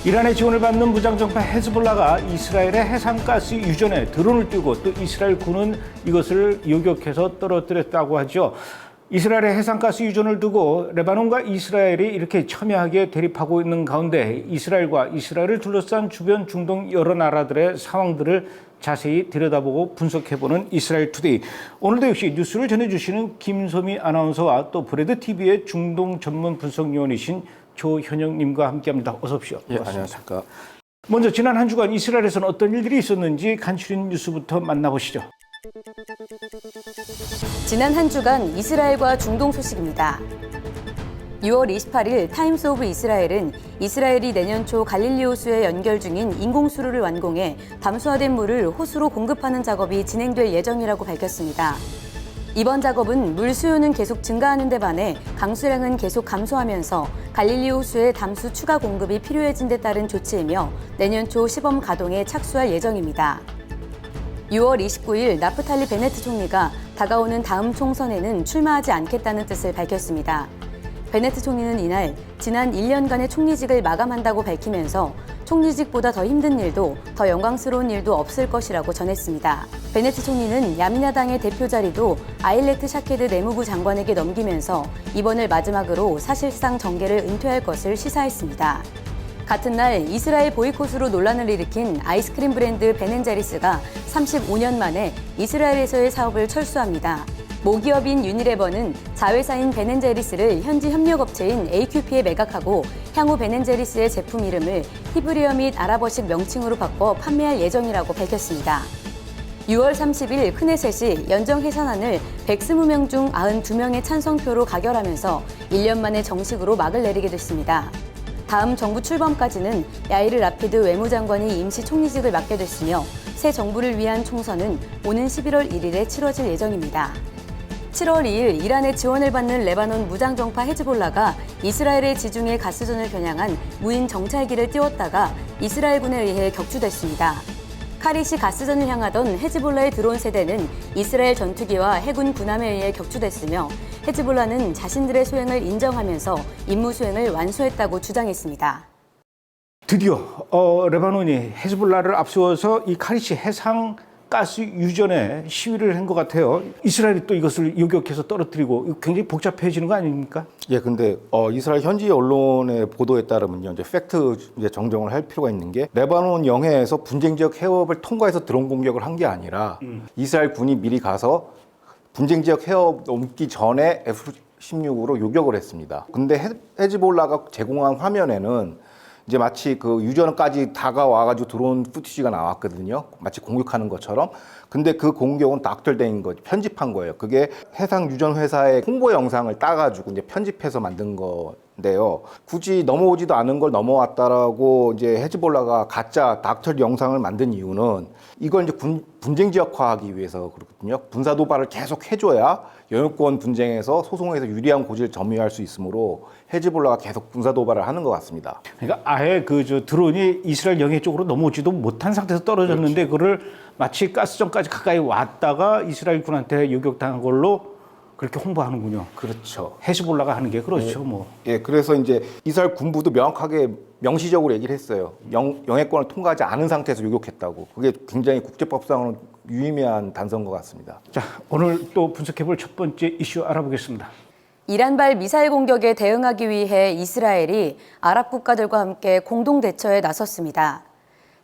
이란의 지원을 받는 무장정파 헤즈볼라가 이스라엘의 해상가스 유전에 드론을 띄우고 또 이스라엘 군은 이것을 요격해서 떨어뜨렸다고 하죠. 이스라엘의 해상가스 유전을 두고 레바논과 이스라엘이 이렇게 첨예하게 대립하고 있는 가운데 이스라엘과 이스라엘을 둘러싼 주변 중동 여러 나라들의 상황들을 자세히 들여다보고 분석해보는 이스라엘 투데이. 오늘도 역시 뉴스를 전해주시는 김소미 아나운서와 또 브레드TV의 중동 전문 분석요원이신 조현영님과 함께합니다. 어서 오십시오. 예, 안녕하십니까. 먼저 지난 한 주간 이스라엘에서는 어떤 일들이 있었는지 간추린 뉴스부터 만나보시죠. 지난 한 주간 이스라엘과 중동 소식입니다. 6월 28일 타임스 오브 이스라엘은 이스라엘이 내년 초 갈릴리 호수에 연결 중인 인공수로를 완공해 담수화된 물을 호수로 공급하는 작업이 진행될 예정이라고 밝혔습니다. 이번 작업은 물 수요는 계속 증가하는 데 반해 강수량은 계속 감소하면서 갈릴리 호수의 담수 추가 공급이 필요해진 데 따른 조치이며 내년 초 시범 가동에 착수할 예정입니다. 6월 29일 나프탈리 베네트 총리가 다가오는 다음 총선에는 출마하지 않겠다는 뜻을 밝혔습니다. 베네트 총리는 이날 지난 1년간의 총리직을 마감한다고 밝히면서 총리직보다 더 힘든 일도 더 영광스러운 일도 없을 것이라고 전했습니다. 베네트 총리는 야미나당의 대표 자리도 아일레트 샤케드 내무부 장관에게 넘기면서 이번을 마지막으로 사실상 정계를 은퇴할 것을 시사했습니다. 같은 날 이스라엘 보이콧으로 논란을 일으킨 아이스크림 브랜드 베넨제리스가 35년 만에 이스라엘에서의 사업을 철수합니다. 모기업인 유니레버는 자회사인 베넨제리스를 현지 협력업체인 AQP에 매각하고 향후 베넨제리스의 제품 이름을 히브리어 및 아랍어식 명칭으로 바꿔 판매할 예정이라고 밝혔습니다. 6월 30일 크네셋이 연정 해산안을 120명 중 92명의 찬성표로 가결하면서 1년 만에 정식으로 막을 내리게 됐습니다. 다음 정부 출범까지는 야이르 라피드 외무장관이 임시 총리직을 맡게 됐으며 새 정부를 위한 총선은 오는 11월 1일에 치러질 예정입니다. 7월 2일 이란의 지원을 받는 레바논 무장정파 헤즈볼라가 이스라엘의 지중해 가스전을 겨냥한 무인 정찰기를 띄웠다가 이스라엘군에 의해 격추됐습니다. 카리시 가스전을 향하던 헤즈볼라의 드론 세대는 이스라엘 전투기와 해군 군함에 의해 격추됐으며 헤즈볼라는 자신들의 소행을 인정하면서 임무 수행을 완수했다고 주장했습니다. 드디어 레바논이 헤즈볼라를 앞세워서 이 카리시 해상 가스 유전에 시위를 한 것 같아요. 이스라엘이 또 이것을 요격해서 떨어뜨리고 굉장히 복잡해지는 거 아닙니까? 예, 근데 이스라엘 현지 언론의 보도에 따르면요, 이제 팩트 정정을 할 필요가 있는 게 레바논 영해에서 분쟁 지역 해협을 통과해서 드론 공격을 한 게 아니라 이스라엘 군이 미리 가서 분쟁 지역 해협 넘기 전에 F-16으로 요격을 했습니다. 근데 헤즈볼라가 제공한 화면에는 이제 마치 그 유전까지 다가와가지고 드론 푸티지가 나왔거든요. 마치 공격하는 것처럼. 근데 그 공격은 닥터된 거, 편집한 거예요. 그게 해상 유전 회사의 홍보 영상을 따가지고 이제 편집해서 만든 건데요. 굳이 넘어오지도 않은 걸 넘어왔다라고 이제 헤즈볼라가 가짜 닥터 영상을 만든 이유는 이걸 이제 분쟁 지역화하기 위해서 그렇거든요. 군사 도발을 계속 해줘야 영유권 분쟁에서 소송에서 유리한 고지를 점유할 수 있으므로 헤즈볼라가 계속 군사 도발을 하는 것 같습니다. 그러니까 아예 드론이 이스라엘 영해 쪽으로 넘어오지도 못한 상태에서 떨어졌는데 그거를 마치 가스전까지 가까이 왔다가 이스라엘 군한테 요격당한 걸로 그렇게 홍보하는군요. 그렇죠. 헤즈볼라가 하는 게 그렇죠, 뭐. 예, 그래서 이제 이스라엘 군부도 명확하게 명시적으로 얘기를 했어요. 영해권을 통과하지 않은 상태에서 요격했다고. 그게 굉장히 국제법상으로 유의미한 단서인 것 같습니다. 자, 오늘 또 분석해볼 첫 번째 이슈 알아보겠습니다. 이란발 미사일 공격에 대응하기 위해 이스라엘이 아랍 국가들과 함께 공동 대처에 나섰습니다.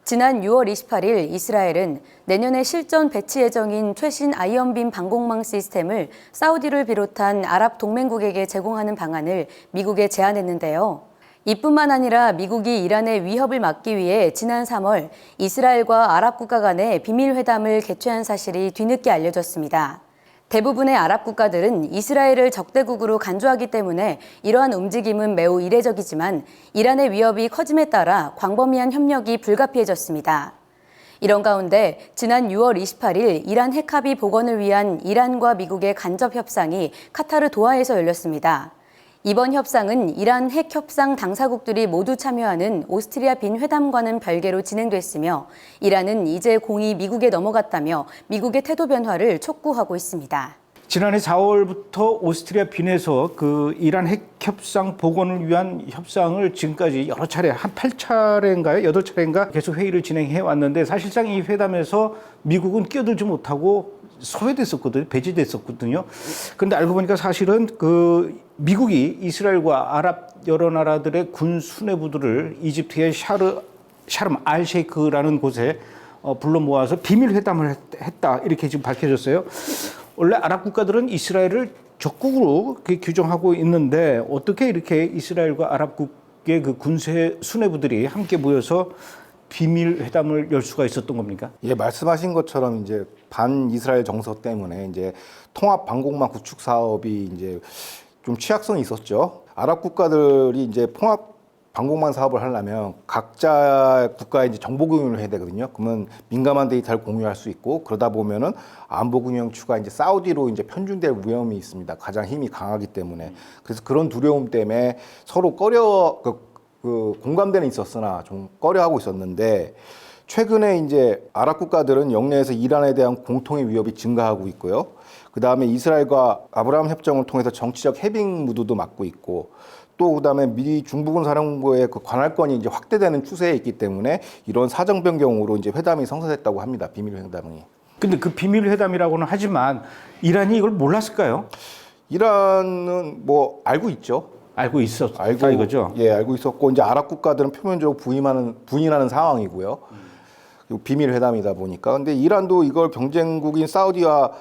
지난 6월 28일 이스라엘은 내년에 실전 배치 예정인 최신 아이언빔 방공망 시스템을 사우디를 비롯한 아랍 동맹국에게 제공하는 방안을 미국에 제안했는데요. 이뿐만 아니라 미국이 이란의 위협을 막기 위해 지난 3월 이스라엘과 아랍 국가 간의 비밀 회담을 개최한 사실이 뒤늦게 알려졌습니다. 대부분의 아랍 국가들은 이스라엘을 적대국으로 간주하기 때문에 이러한 움직임은 매우 이례적이지만 이란의 위협이 커짐에 따라 광범위한 협력이 불가피해졌습니다. 이런 가운데 지난 6월 28일 이란 핵합의 복원을 위한 이란과 미국의 간접 협상이 카타르 도하에서 열렸습니다. 이번 협상은 이란 핵 협상 당사국들이 모두 참여하는 오스트리아 빈 회담과는 별개로 진행됐으며 이란은 이제 공이 미국에 넘어갔다며 미국의 태도 변화를 촉구하고 있습니다. 지난해 4월부터 오스트리아 빈에서 그 이란 핵 협상 복원을 위한 협상을 지금까지 여러 차례 한 8차례인가요? 8차례인가 계속 회의를 진행해 왔는데 사실상 이 회담에서 미국은 끼어들지 못하고 소외됐었거든요. 배제됐었거든요. 그런데 알고 보니까 사실은 그 미국이 이스라엘과 아랍 여러 나라들의 군 수뇌부들을 이집트의 샤름 알 셰이크라는 곳에 불러 모아서 비밀 회담을 했다. 이렇게 지금 밝혀졌어요. 원래 아랍 국가들은 이스라엘을 적국으로 규정하고 있는데 어떻게 이렇게 이스라엘과 아랍국의 그 군세 수뇌부들이 함께 모여서 비밀 회담을 열 수가 있었던 겁니까? 예, 말씀하신 것처럼 이제 반 이스라엘 정서 때문에 이제 통합 방공망 구축 사업이 이제 좀 취약성이 있었죠. 아랍 국가들이 이제 통합 방공망 사업을 하려면 각자 국가에 이제 정보 공유를 해야 되거든요. 그러면 민감한 데이터를 공유할 수 있고 그러다 보면은 안보 군영추가 이제 사우디로 이제 편중될 위험이 있습니다. 가장 힘이 강하기 때문에. 그래서 그런 두려움 때문에 서로 공감대는 있었으나 좀 꺼려하고 있었는데 최근에 이제 아랍 국가들은 영내에서 이란에 대한 공통의 위협이 증가하고 있고요. 그 다음에 이스라엘과 아브라함 협정을 통해서 정치적 해빙 무드도 맞고 있고 또 그다음에 미 중부군 사령부의 그 관할권이 이제 확대되는 추세에 있기 때문에 이런 사정 변경으로 이제 회담이 성사됐다고 합니다. 비밀 회담이. 근데 그 비밀 회담이라고는 하지만 이란이 이걸 몰랐을까요? 이란은 뭐 알고 있죠. 알고 있었다 이거죠. 예, 알고 있었고 이제 아랍 국가들은 표면적으로 부인하는 상황이고요. 그리고 비밀 회담이다 보니까. 근데 이란도 이걸 경쟁국인 사우디와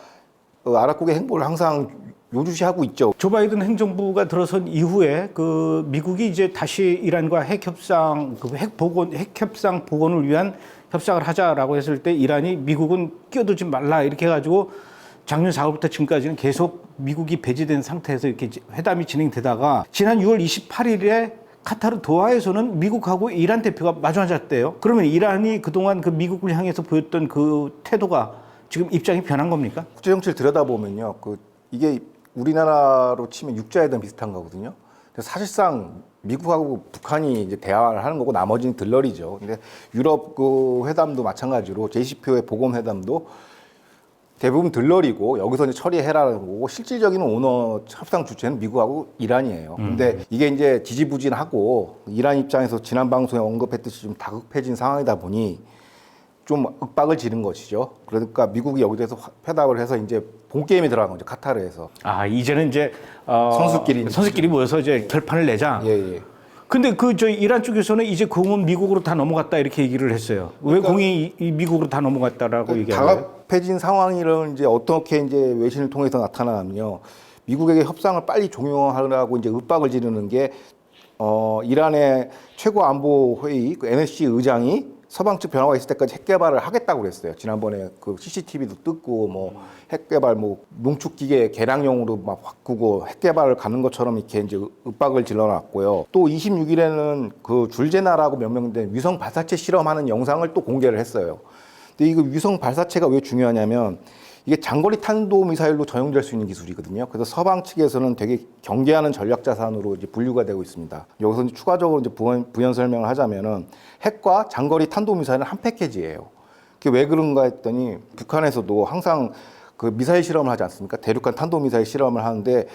아랍국의 행보를 항상 요주시하고 있죠. 조 바이든 행정부가 들어선 이후에 그 미국이 이제 다시 이란과 핵 협상 복원을 위한 협상을 하자라고 했을 때 이란이 미국은 끼어들지 말라 이렇게 해가지고 작년 4월부터 지금까지는 계속 미국이 배제된 상태에서 이렇게 회담이 진행되다가 지난 6월 28일에 카타르 도하에서는 미국하고 이란 대표가 마주 앉았대요. 그러면 이란이 그동안 그 미국을 향해서 보였던 그 태도가 지금 입장이 변한 겁니까? 국제 정치를 들여다보면요, 이게 우리나라로 치면 육자회담 비슷한 거거든요. 그래서 사실상 미국하고 북한이 이제 대화를 하는 거고 나머지는 들러리죠. 근데 유럽 그 회담도 마찬가지로 JCPO의 보건 회담도 대부분 들러리고 여기서 이제 처리해라는 거고 실질적인 오너 협상 주체는 미국하고 이란이에요. 근데 이게 이제 지지부진하고 이란 입장에서 지난 방송에 언급했듯이 좀 다급해진 상황이다 보니 좀 윽박을 지른 것이죠. 그러니까 미국이 여기 대해서 회담을 해서 이제 본 게임에 들어간 거죠. 카타르에서. 아, 이제는 이제 선수끼리 모여서 이제 결판을 내자. 예. 근데 이란 쪽에서는 이제 공은 미국으로 다 넘어갔다 이렇게 얘기를 했어요. 왜 공이 미국으로 다 넘어갔다라고 얘기하는 거예요? 다급해진 상황이란 이제 어떻게 이제 외신을 통해서 나타나면요. 미국에게 협상을 빨리 종용하라고 이제 윽박을 지르는 게 이란의 최고 안보 회의 그 NSC 의장이 서방 측 변화가 있을 때까지 핵 개발을 하겠다고 그랬어요. 지난번에 그 CCTV도 뜯고 뭐 핵 개발 뭐 농축 기계 개량용으로 막 바꾸고 핵 개발을 가는 것처럼 이렇게 이제 윽박을 질러놨고요. 또 26일에는 그 줄제나라고 명명된 위성 발사체 실험하는 영상을 또 공개를 했어요. 근데 이거 위성 발사체가 왜 중요하냐면 이게 장거리 탄도 미사일로 전용될 수 있는 기술이거든요. 그래서 서방 측에서는 되게 경계하는 전략 자산으로 이제 분류가 되고 있습니다. 여기서 이제 추가적으로 이제 부연 설명을 하자면은 핵과 장거리 탄도 미사일은 한 패키지예요. 그게 왜 그런가 했더니 북한에서도 항상 그 미사일 실험을 하지 않습니까? 대륙간 탄도 미사일 실험을 하는데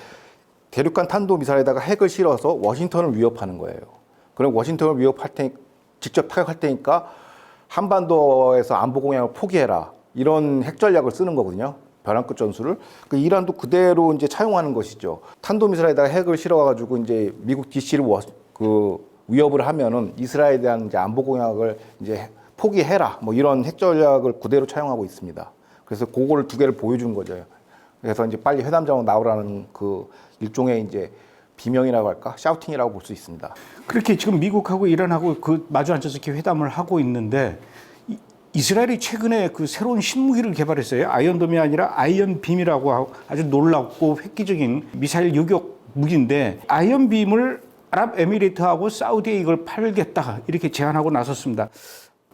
대륙간 탄도 미사일에다가 핵을 실어서 워싱턴을 위협하는 거예요. 그럼 워싱턴을 위협할 테니까 직접 타격할 테니까 한반도에서 안보 공약을 포기해라. 이런 핵 전략을 쓰는 거거든요. 벼랑 끝 전술을. 그 이란도 그대로 이제 차용하는 것이죠. 탄도미사일에다가 핵을 실어가지고 이제 미국 DC를 위협을 하면은 이스라엘에 대한 이제 안보 공약을 이제 포기해라. 뭐 이런 핵 전략을 그대로 차용하고 있습니다. 그래서 그거를 두 개를 보여준 거죠. 그래서 이제 빨리 회담 자원 나오라는 그 일종의 이제 비명이라고 할까? 샤우팅이라고 볼 수 있습니다. 그렇게 지금 미국하고 이란하고 마주 앉아서 이렇게 회담을 하고 있는데 이스라엘이 최근에 그 새로운 신무기를 개발했어요. 아이언돔이 아니라 아이언빔이라고 아주 놀랍고 획기적인 미사일 요격 무기인데 아이언빔을 아랍에미리트하고 사우디에 이걸 팔겠다 이렇게 제안하고 나섰습니다.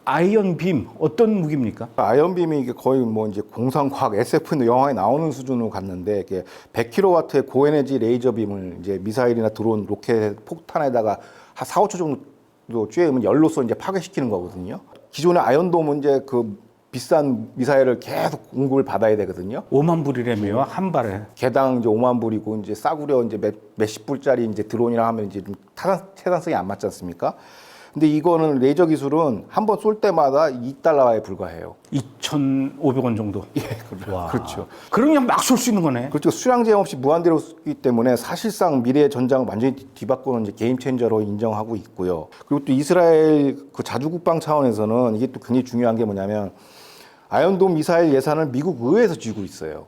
아이언빔 어떤 무기입니까? 아이언빔이 이게 거의 뭐 이제 공상과학 SF 영화에 나오는 수준으로 갔는데 이게 100kW의 고에너지 레이저빔을 이제 미사일이나 드론, 로켓, 폭탄에다가 한 4, 5초 정도 쬐으면 열로서 이제 파괴시키는 거거든요. 기존의 아이언돔은 이제 그 비싼 미사일을 계속 공급을 받아야 되거든요. 5만 불이라며요, 한 발에. 개당 이제 5만 불이고 이제 싸구려 이제 몇십 불짜리 이제 드론이라 하면 이제 좀 타당성이 안 맞지 않습니까? 근데 이거는 레이저 기술은 한 번 쏠 때마다 $2에 불과해요. 2,500원 정도. 예, 그렇죠. 그러면 막 쏠 수 있는 거네. 그렇죠. 수량 제한 없이 무한대로 쓰기 때문에 사실상 미래의 전장을 완전히 뒤바꾸는 이제 게임 체인저로 인정하고 있고요. 그리고 또 이스라엘 그 자주국방 차원에서는 이게 또 굉장히 중요한 게 뭐냐면 아이언돔 미사일 예산을 미국 의회에서 쥐고 있어요.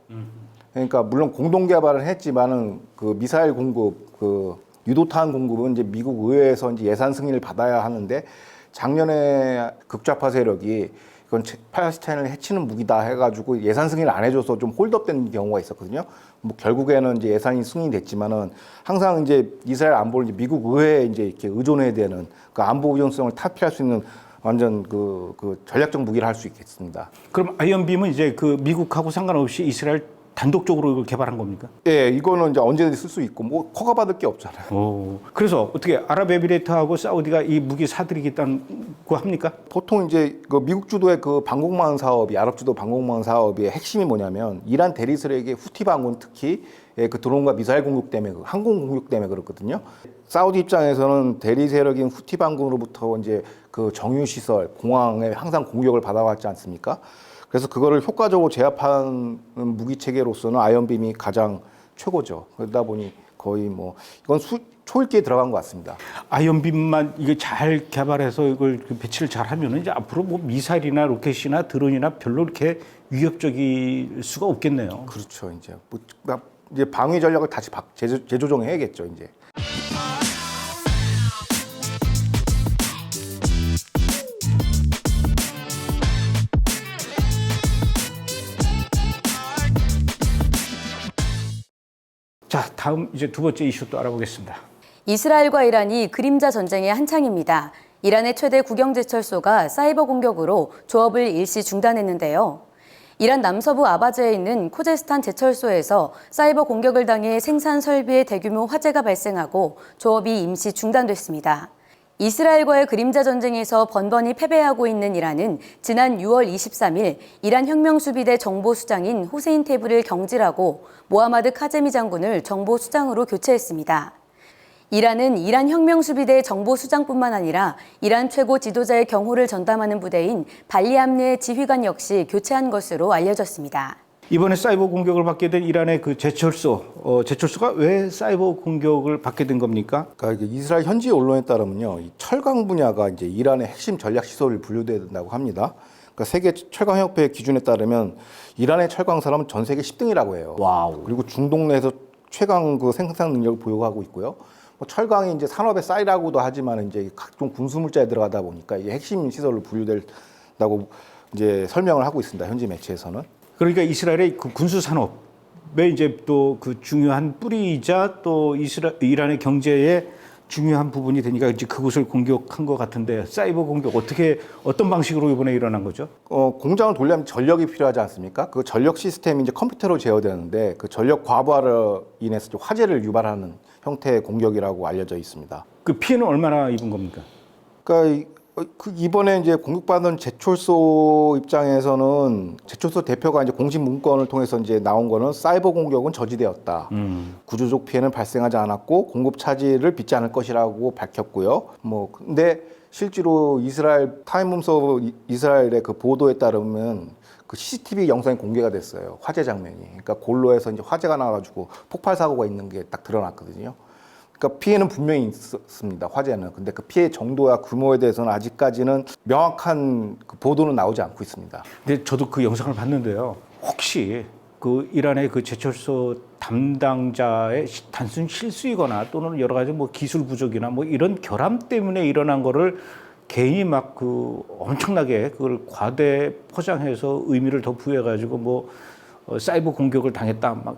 그러니까 물론 공동 개발을 했지만은 그 미사일 공급, 그 유도탄 공급은 이제 미국 의회에서 이제 예산 승인을 받아야 하는데 작년에 극좌파 세력이 이건 팔레스타인을 해치는 무기다 해가지고 예산 승인을 안 해줘서 좀 홀드업된 경우가 있었거든요. 뭐 결국에는 이제 예산이 승인됐지만은 항상 이제 이스라엘 안보를 이제 미국 의회에 이제 이렇게 의존해야 되는 그 안보 의존성을 탈피할 수 있는 완전 그 전략적 무기를 할 수 있겠습니다. 그럼 아이언빔은 이제 그 미국하고 상관없이 이스라엘 단독적으로 이걸 개발한 겁니까? 예, 이거는 이제 언제든지 쓸 수 있고 뭐 허가받을 게 없잖아요. 오. 그래서 어떻게 아랍에미레이트하고 사우디가 이 무기 사들이겠다고 합니까? 보통 이제 그 미국 주도의 그 방공망 사업이 아랍 주도 방공망 사업의 핵심이 뭐냐면 이란 대리설에게 후티 반군 특히 그 드론과 미사일 공격 때문에 항공 공격 때문에 그렇거든요. 사우디 입장에서는 대리 세력인 후티 반군으로부터 이제 그 정유 시설, 공항에 항상 공격을 받아왔지 않습니까? 그래서 그거를 효과적으로 제압하는 무기 체계로서는 아이언빔이 가장 최고죠. 그러다 보니 거의 뭐 이건 초읽기에 들어간 것 같습니다. 아이언빔만 이게 잘 개발해서 이걸 배치를 잘 하면은 이제 앞으로 뭐 미사일이나 로켓이나 드론이나 별로 이렇게 위협적일 수가 없겠네요. 그렇죠. 이제 방위 전략을 다시 재조정해야겠죠. 이제. 자, 다음 이제 두 번째 이슈 또 알아보겠습니다. 이스라엘과 이란이 그림자 전쟁의 한창입니다. 이란의 최대 국영제철소가 사이버 공격으로 조업을 일시 중단했는데요. 이란 남서부 아바즈에 있는 코제스탄 제철소에서 사이버 공격을 당해 생산 설비에 대규모 화재가 발생하고 조업이 임시 중단됐습니다. 이스라엘과의 그림자 전쟁에서 번번이 패배하고 있는 이란은 지난 6월 23일 이란 혁명수비대 정보수장인 호세인 테브를 경질하고 모하마드 카제미 장군을 정보수장으로 교체했습니다. 이란은 이란 혁명수비대 정보수장뿐만 아니라 이란 최고 지도자의 경호를 전담하는 부대인 발리암네 지휘관 역시 교체한 것으로 알려졌습니다. 이번에 사이버 공격을 받게 된 이란의 그 제철소가 왜 사이버 공격을 받게 된 겁니까? 그러니까 이스라엘 현지 언론에 따르면요, 이 철강 분야가 이제 이란의 핵심 전략 시설을 분류돼야 된다고 합니다. 그러니까 세계 철강 협회 기준에 따르면 이란의 철강 산업은 전 세계 10등이라고 해요. 와우. 그리고 중동 내에서 최강 그 생산 능력을 보유하고 있고요. 뭐 철강이 이제 산업의 쌀이라고도 하지만 이제 각종 군수 물자에 들어가다 보니까 이게 핵심 시설로 분류된다고 이제 설명을 하고 있습니다. 현지 매체에서는. 그러니까 이스라엘의 그 군수 산업의 이제 또 그 중요한 뿌리이자 또 이란의 경제의 중요한 부분이 되니까 이제 그곳을 공격한 것 같은데 사이버 공격 어떤 방식으로 이번에 일어난 거죠? 공장을 돌려면 전력이 필요하지 않습니까? 그 전력 시스템이 이제 컴퓨터로 제어되는데 그 전력 과부하로 인해서 좀 화재를 유발하는 형태의 공격이라고 알려져 있습니다. 그 피해는 얼마나 입은 겁니까? 그러니까 이번에 이제 공격받은 제철소 입장에서는 제철소 대표가 이제 공식 문건을 통해서 이제 나온 거는 사이버 공격은 저지되었다. 구조적 피해는 발생하지 않았고 공급 차질을 빚지 않을 것이라고 밝혔고요. 뭐 근데 실제로 이스라엘 타임홈서 이스라엘의 그 보도에 따르면 그 CCTV 영상이 공개가 됐어요. 화재 장면이. 그러니까 골로에서 이제 화재가 나가지고 폭발 사고가 있는 게 딱 드러났거든요. 그러니까 피해는 분명히 있었습니다. 화재는. 근데 그 피해 정도와 규모에 대해서는 아직까지는 명확한 그 보도는 나오지 않고 있습니다. 근데 저도 그 영상을 봤는데요. 혹시 그 이란의 그 제철소 담당자의 단순 실수이거나 또는 여러 가지 뭐 기술 부족이나 뭐 이런 결함 때문에 일어난 거를 개인이 막 그 엄청나게 그걸 과대 포장해서 의미를 더 부여해가지고 뭐 사이버 공격을 당했다 막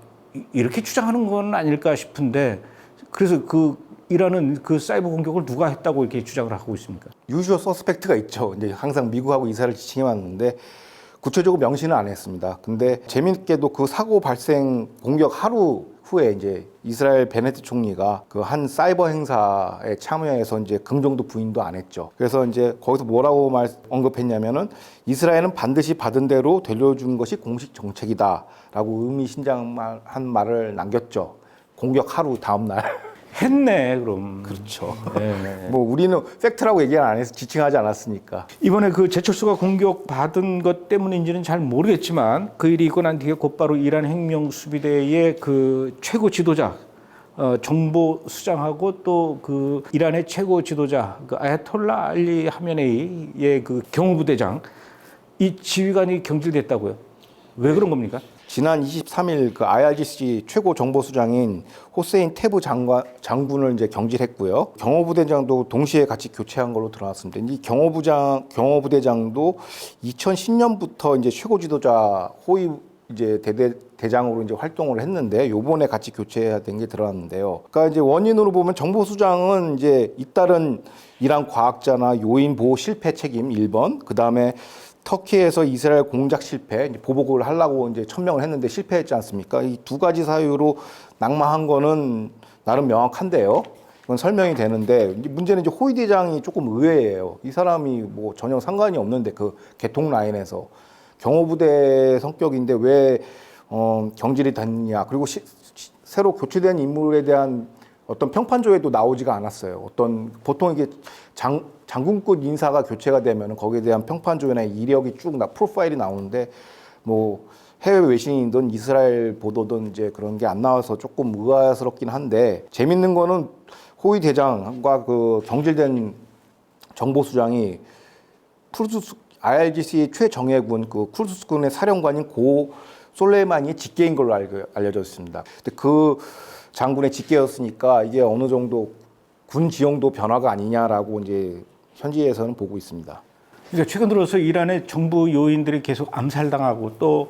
이렇게 주장하는 건 아닐까 싶은데 그래서 그 이란은 그 사이버 공격을 누가 했다고 이렇게 주장을 하고 있습니까? 유주얼 서스펙트가 있죠. 이제 항상 미국하고 이스라엘 지칭해 왔는데 구체적으로 명시는 안 했습니다. 근데 재미있게도 그 사고 발생 공격 하루 후에 이제 이스라엘 베네트 총리가 그 한 사이버 행사에 참여해서 이제 긍정도 부인도 안 했죠. 그래서 이제 거기서 뭐라고 언급했냐면은 이스라엘은 반드시 받은 대로 돌려준 것이 공식 정책이다라고 의미심장한 말을 남겼죠. 공격 하루 다음 날. 했네, 그럼. 그렇죠. 네. 뭐 우리는 팩트라고 얘기 안 해서 지칭하지 않았으니까. 이번에 그 제철소가 공격받은 것 때문인지는 잘 모르겠지만 그 일이 있고 난 뒤에 곧바로 이란 혁명 수비대의 그 최고 지도자 정보 수장하고 또 그 이란의 최고 지도자 그 아야톨라 알리 하메네이의 그 경호부대장 이 지휘관이 경질됐다고요. 왜 그런 겁니까? 지난 23일 그 IRGC 최고 정보수장인 호세인 테브 장군을 이제 경질했고요. 경호부대장도 동시에 같이 교체한 걸로 드러났습니다. 이 경호부대장도 2010년부터 이제 최고 지도자 호위 이제 대장으로 이제 활동을 했는데 요번에 같이 교체해야 된 게 드러났는데요. 그러니까 이제 원인으로 보면 정보수장은 이제 잇따른 이란 과학자나 요인 보호 실패 책임 1번, 그다음에 터키에서 이스라엘 공작 실패, 이제 보복을 하려고 이제 천명을 했는데 실패했지 않습니까? 이 두 가지 사유로 낙마한 거는 나름 명확한데요. 이건 설명이 되는데 문제는 이제 호위 대장이 조금 의외예요. 이 사람이 뭐 전혀 상관이 없는데 그 개통 라인에서 경호부대 성격인데 왜 경질이 됐냐? 그리고 새로 교체된 인물에 대한 어떤 평판조에도 나오지가 않았어요. 보통 이게 장군급 인사가 교체가 되면 거기에 대한 평판조나 이력이 쭉 프로파일이 나오는데 뭐 해외 외신이든 이스라엘 보도든 이제 그런 게 안 나와서 조금 의아스럽긴 한데 재밌는 거는 호위 대장과 그 경질된 정보수장이 IRGC 최정예군 그 쿠르스군의 사령관인 고 솔레이마니의 직계인 걸로 알려져 있습니다. 근데 그 장군의 직계였으니까 이게 어느 정도 군 지형도 변화가 아니냐라고 이제 현지에서는 보고 있습니다. 그러니까 최근 들어서 이란의 정부 요인들이 계속 암살당하고 또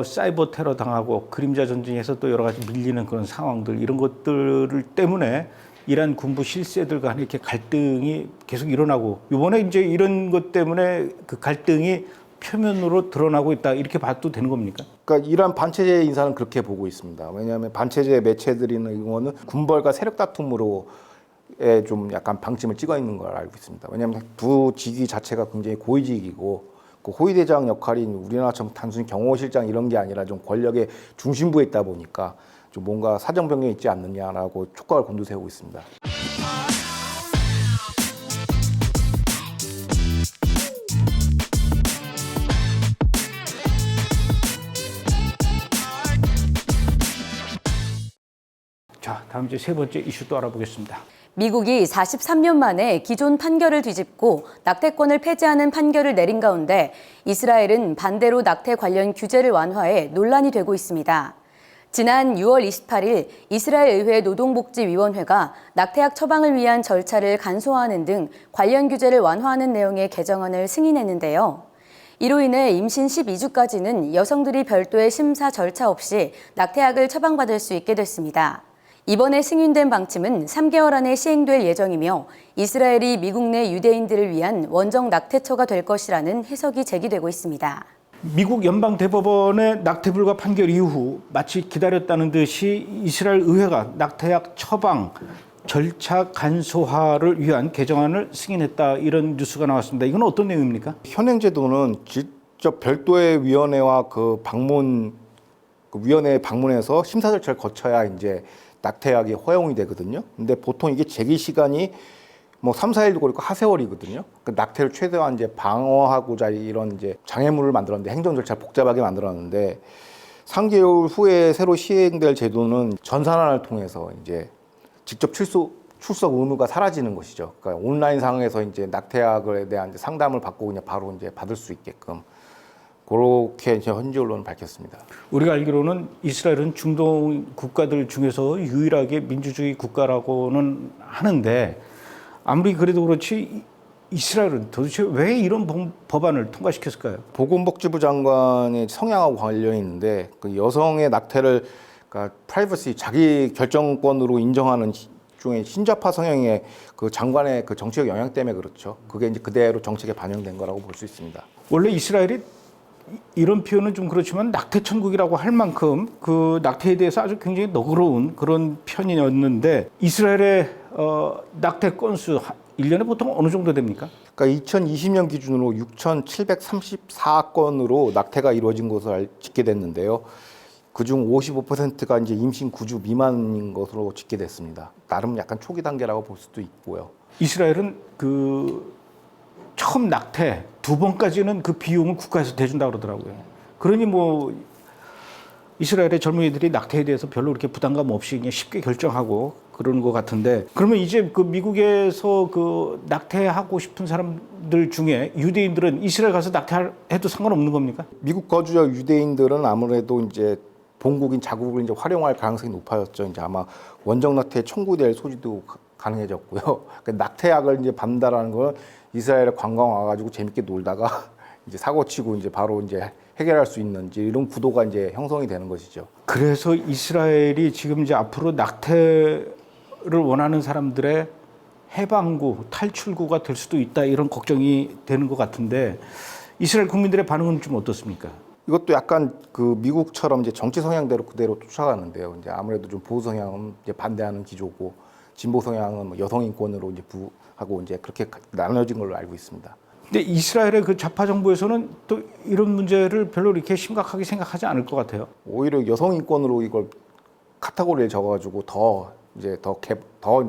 사이버 테러 당하고 그림자 전쟁에서 또 여러 가지 밀리는 그런 상황들 이런 것들 때문에 이란 군부 실세들 간에 이렇게 갈등이 계속 일어나고 이번에 이제 이런 것 때문에 그 갈등이 표면으로 드러나고 있다 이렇게 봐도 되는 겁니까? 그러니까 이란 반체제 인사는 그렇게 보고 있습니다. 왜냐하면 반체제 매체들이나 이거는 군벌과 세력 다툼으로 좀 약간 방침을 찍어 있는 걸 알고 있습니다. 왜냐하면 두 직위 자체가 굉장히 고위직이고 그 호위대장 역할인 우리나라처럼 단순히 경호실장 이런 게 아니라 좀 권력의 중심부에 있다 보니까 좀 뭔가 사정 변경이 있지 않느냐라고 촉각을 곤두세우고 있습니다. 자, 다음 이제 세 번째 이슈 또 알아보겠습니다. 미국이 43년 만에 기존 판결을 뒤집고 낙태권을 폐지하는 판결을 내린 가운데 이스라엘은 반대로 낙태 관련 규제를 완화해 논란이 되고 있습니다. 지난 6월 28일 이스라엘 의회 노동복지위원회가 낙태약 처방을 위한 절차를 간소화하는 등 관련 규제를 완화하는 내용의 개정안을 승인했는데요. 이로 인해 임신 12주까지는 여성들이 별도의 심사 절차 없이 낙태약을 처방받을 수 있게 됐습니다. 이번에 승인된 방침은 3개월 안에 시행될 예정이며 이스라엘이 미국 내 유대인들을 위한 원정 낙태처가 될 것이라는 해석이 제기되고 있습니다. 미국 연방대법원의 낙태 불가 판결 이후 마치 기다렸다는 듯이 이스라엘 의회가 낙태약 처방 절차 간소화를 위한 개정안을 승인했다 이런 뉴스가 나왔습니다. 이건 어떤 내용입니까? 현행 제도는 직접 별도의 위원회와 위원회 방문해서 심사 절차를 거쳐야 이제 낙태약이 허용이 되거든요. 근데 보통 이게 제기 시간이 뭐 3, 4일도 그렇고 하세월이거든요. 그 낙태를 최대한 이제 방어하고자 이런 이제 장애물을 만들었는데 행정 절차 복잡하게 만들었는데 3개월 후에 새로 시행될 제도는 전산화를 통해서 이제 직접 출석 의무가 사라지는 것이죠. 그러니까 온라인 상에서 이제 낙태약에 대한 상담을 받고 그냥 바로 이제 받을 수 있게끔 그렇게 이제 현지 언론은 밝혔습니다. 우리가 알기로는 이스라엘은 중동 국가들 중에서 유일하게 민주주의 국가라고는 하는데 아무리 그래도 그렇지 이스라엘은 도대체 왜 이런 법안을 통과시켰을까요? 보건복지부 장관의 성향하고 관련이 있는데 그 여성의 낙태를 그러니까 프라이버시 자기 결정권으로 인정하는 중에 신좌파 성향의 그 장관의 그 정치적 영향 때문에 그렇죠. 그게 이제 그대로 정책에 반영된 거라고 볼 수 있습니다. 원래 이스라엘이 이런 표현은 좀 그렇지만 낙태 천국이라고 할 만큼 그 낙태에 대해서 아주 굉장히 너그러운 그런 편이었는데 이스라엘의 낙태 건수 1년에 보통 어느 정도 됩니까? 그러니까 2020년 기준으로 6,734건으로 낙태가 이루어진 것을 집계됐는데요. 그중 55%가 이제 임신 9주 미만인 것으로 집계됐습니다. 나름 약간 초기 단계라고 볼 수도 있고요. 이스라엘은 그 처음 낙태 2번까지는 그 비용을 국가에서 대준다고 그러더라고요. 그러니 뭐 이스라엘의 젊은이들이 낙태에 대해서 별로 그렇게 부담감 없이 그냥 쉽게 결정하고 그러는 것 같은데 그러면 이제 그 미국에서 그 낙태하고 싶은 사람들 중에 유대인들은 이스라엘 가서 낙태해도 상관없는 겁니까? 미국 거주자 유대인들은 아무래도 이제 본국인 자국을 이제 활용할 가능성이 높아졌죠. 이제 아마 원정 낙태에 청구될 소지도 가능해졌고요. 그러니까 낙태약을 이제 받는다라는 건 이스라엘에 관광 와가지고 재밌게 놀다가 이제 사고 치고 이제 바로 이제 해결할 수 있는 이제 이런 구도가 이제 형성이 되는 것이죠. 그래서 이스라엘이 지금 이제 앞으로 낙태를 원하는 사람들의 해방구, 탈출구가 될 수도 있다 이런 걱정이 되는 것 같은데 이스라엘 국민들의 반응은 좀 어떻습니까? 이것도 약간 그 미국처럼 이제 정치 성향대로 그대로 쫓아가는데요. 이제 아무래도 좀 보수 성향은 이제 반대하는 기조고 진보 성향은 뭐 여성 인권으로 이제 부하고 이제 그렇게 나눠진 걸로 알고 있습니다. 근데 이스라엘의 그 좌파 정부에서는 또 이런 문제를 별로 이렇게 심각하게 생각하지 않을 것 같아요. 오히려 여성 인권으로 이걸 카테고리를 적어가지고 더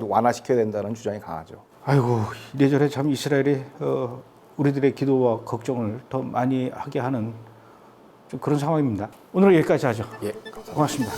완화시켜야 된다는 주장이 강하죠. 아이고 이래저래 참 이스라엘이 우리들의 기도와 걱정을 더 많이 하게 하는 좀 그런 상황입니다. 오늘 여기까지 하죠. 예, 감사합니다. 고맙습니다.